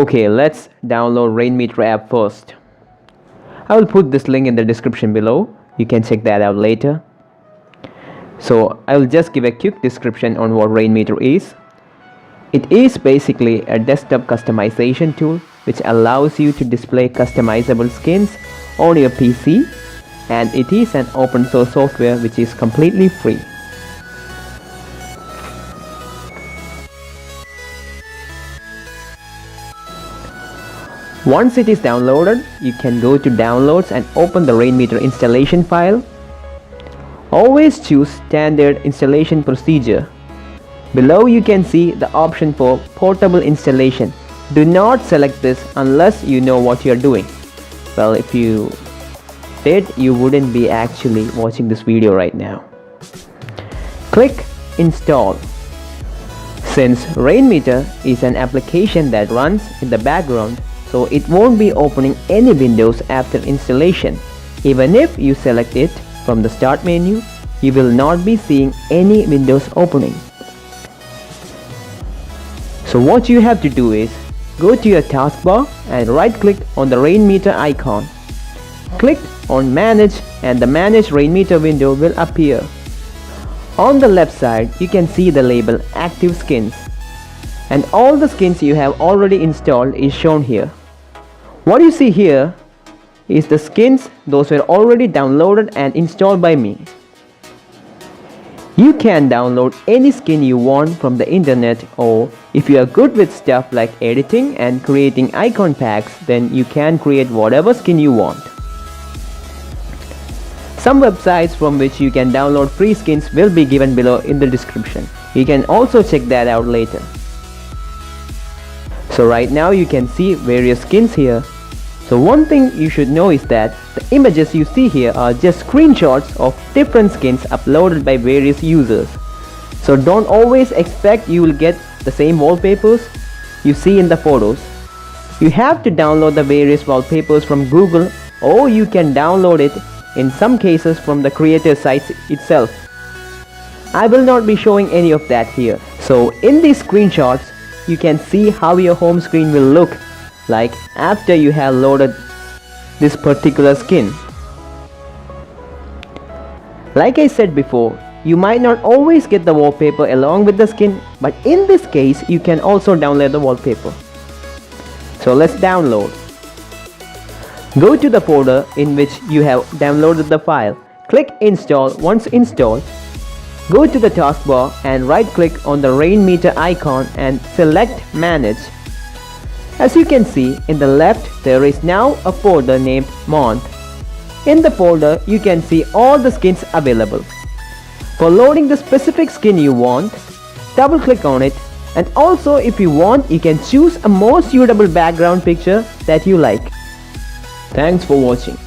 Okay, let's download Rainmeter app first. I will put this link in the description below. You can check that out later. So I will just give a quick description on what Rainmeter is. It is basically a desktop customization tool which allows you to display customizable skins on your PC, and it is an open source software which is completely free. Once it is downloaded, you can go to downloads and open the Rainmeter installation file. Always choose standard installation procedure. Below you can see the option for portable installation. Do not select this unless you know what you are doing. Well, if you did, you wouldn't be actually watching this video right now. Click install. Since Rainmeter is an application that runs in the background, so it won't be opening any windows after installation. Even if you select it from the start menu, you will not be seeing any windows opening. So what you have to do is go to your taskbar and right click on the Rainmeter icon. Click on Manage and the Manage Rainmeter window will appear. On the left side you can see the label Active Skins, and all the skins you have already installed is shown here. What you see here is the skins those were already downloaded and installed by me. You can download any skin you want from the internet, or if you are good with stuff like editing and creating icon packs, then you can create whatever skin you want. Some websites from which you can download free skins will be given below in the description. You can also check that out later. So right now you can see various skins here. So one thing you should know is that the images you see here are just screenshots of different skins uploaded by various users. So don't always expect you will get the same wallpapers you see in the photos. You have to download the various wallpapers from Google, or you can download it in some cases from the creator sites itself. I will not be showing any of that here. So in these screenshots you can see how your home screen will look like after you have loaded this particular skin. Like I said before, you might not always get the wallpaper along with the skin, but in this case you can also download the wallpaper. So let's download. Go to the folder in which you have downloaded the file. Click install. Once installed, go to the taskbar and right click on the Rainmeter icon and select Manage. As you can see in the left, there is now a folder named Month. In the folder you can see all the skins available. For loading the specific skin you want, double click on it, and also if you want you can choose a more suitable background picture that you like. Thanks for watching.